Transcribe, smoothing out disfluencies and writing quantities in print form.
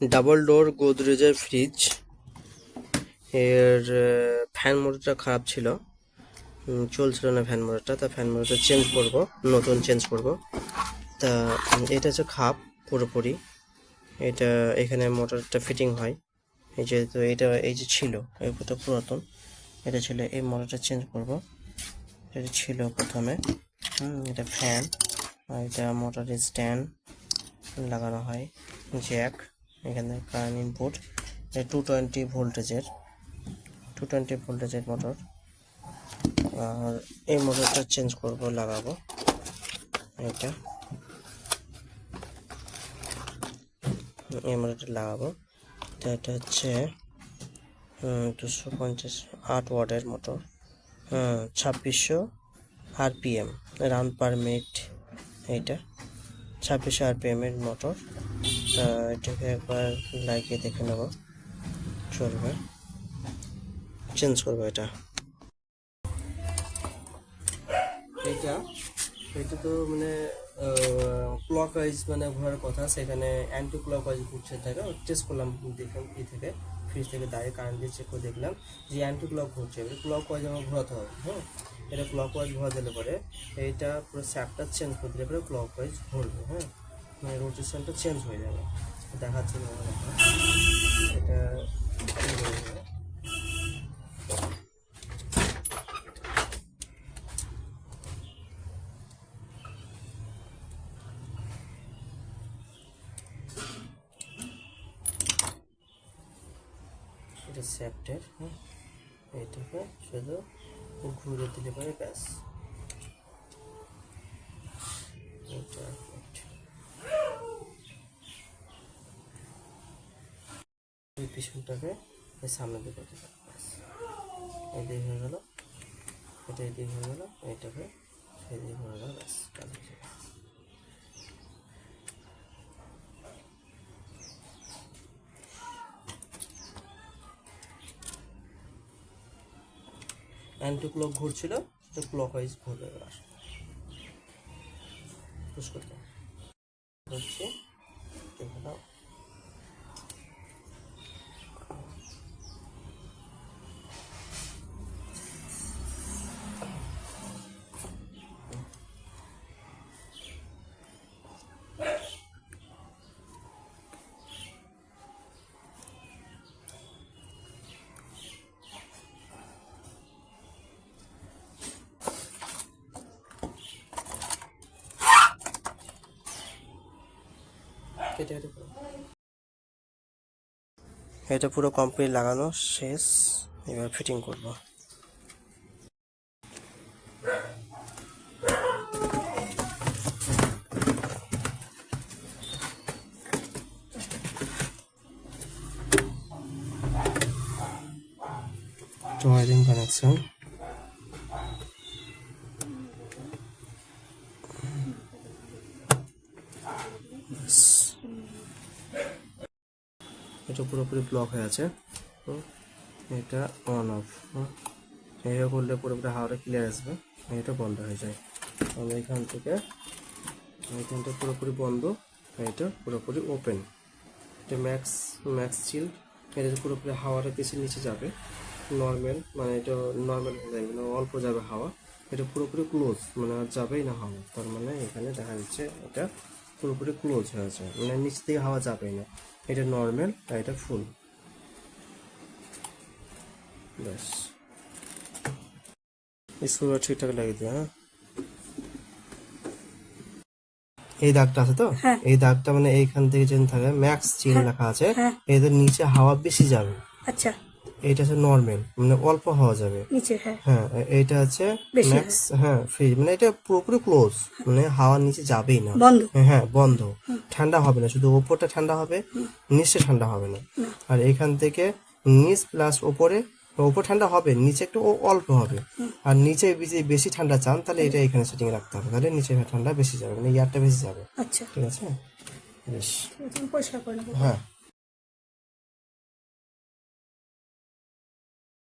Double door গোদরেজের fridge. এর fan মোটরটা খারাপ ছিল, চলছিল না ফ্যান মোটরটা। তা ফ্যান মোটরটা চেঞ্জ করব, নতুন চেঞ্জ করব। তা এটা হচ্ছে খাপ পুরোপুরি। এটা এখানে মোটরটা ফিটিং হয়। এই যেহেতু এটা এই যে ছিল, এটা পুরাতন, এটা ছিল, এই মোটরটা চেঞ্জ করব। এটা ছিল প্রথমে, এটা ফ্যান, আর এটা মোটরের স্ট্যান্ড লাগানো হয়, জ্যাক, এখানে কারেন্ট ইনপুট। 220 ভোল্টেজের মোটর। আর এই মোটরটা চেঞ্জ করব, লাগাবো এটা, এই মোটরটা লাগাবো। তো এটা হচ্ছে 250 8 ওয়াটের motor, 2600 RPM, round per minute. এইটা 2600 RPM এর মোটর। এটাকে একবার লাগিয়ে দেখে নেব, চলবে। চেঞ্জ করবো এটা। এটা তো মানে ক্লক ওয়াইজ মানে ঘোরার কথা, সেখানে অ্যান্টি ক্লক ওয়াইজ ঘুরছে। থাকে টেস্ট করলাম, দেখলাম কি থেকে ফ্রিজ থেকে ডাইরেক্ট কারেন্ট দিয়ে চেক করে দেখলাম যে অ্যান্টি ক্লক ঘুরছে। এবার ক্লক ওয়াইজ আমার ঘোরাতে হবে। এটা ক্লক ওয়াইজ ঘোরা দিলে পরে এইটা পুরো স্যাপটা চেঞ্জ করে দিলে পরে ক্লক ওয়াইজ ঘুরবে। মানে রোটেশনটা চেঞ্জ হয়ে যাবে। দেখাচ্ছে না এটা। এটা স্যাপটের, এইটাকে শুধু ঘুরে দিলে পরে ব্যাস। পিছনটাকে সামনে দিকে দিলাম, ব্যাস। এদিকে হয়ে গেল, এটা এদিকে হয়ে গেল, এইটাকে সেদিকে হয়ে গেল, ব্যাস। অ্যান্টি ক্লক ঘুরছিল, তো ক্লক ওয়াইজ ঘুরবে। এবার পুশ করতে হচ্ছে, দেখে দাও। এটা পুরো কমপ্লিট লাগানো শেষ, এবার ফিটিং করব। ওয়ারিং কানেকশন, এটা পুরোপুরি ব্লক হয়ে আছে। এটা অন অফ, এটা করলে পুরোপুরি হাওয়াটা ক্লিয়ার আসবে, এটা বন্ধ হয়ে যায়। আমরা এখানটা পুরোপুরি বন্ধ, এটা পুরোপুরি ওপেন। এটা ম্যাক্স চিল, এটা পুরোপুরি হাওয়াটা বেশি নিচে যাবে। নর্মাল মানে এটা নর্মাল হয়ে যাবে, মানে অল্প যাবে হাওয়া। এটা পুরোপুরি ক্লোজ, মানে আর যাবেই না হাওয়া। তার মানে এখানে দেখা যাচ্ছে এটা পুরোপুরি ক্লোজ হয়েছে, মানে নিচ থেকে হাওয়া যাবেই না। এটা নর্মাল আর এটা ফুল, ব্যাস। স্ক্রুটা ঠিকঠাক লাগিয়ে দিও। এই দাগটা আছে তো, এই দাগটা মানে এইখান থেকে যেন থাকে ম্যাক্স চিল লেখা আছে, এদের নিচে হাওয়া বেশি যাবে। আচ্ছা, এটা হচ্ছে নর্মাল, মানে অল্প হাওয়া যাবে নিচে। হ্যাঁ, এইটা হচ্ছে ম্যাক্স, ফ্রিজ, মানে এটা পুরোপুরি ক্লোজ, মানে হাওয়া নিচে যাবেই না, বন্ধ। বন্ধ। ঠান্ডা হবে না, শুধু ওপরটা ঠান্ডা হবে, নিচে ঠান্ডা হবে না। আর এখান থেকে নিচ প্লাস ওপরে, ওপর ঠান্ডা হবে, নিচে একটু অল্প হবে। আর নিচে বেশি ঠান্ডা চান তাহলে এটা এখানে সেটিং রাখতে হবে, তাহলে নিচে ঠান্ডা বেশি যাবে, মানে এয়ারটা বেশি যাবে। আচ্ছা, ঠিক আছে, বেশ। পরিষ্কার করে নেবো। হ্যাঁ।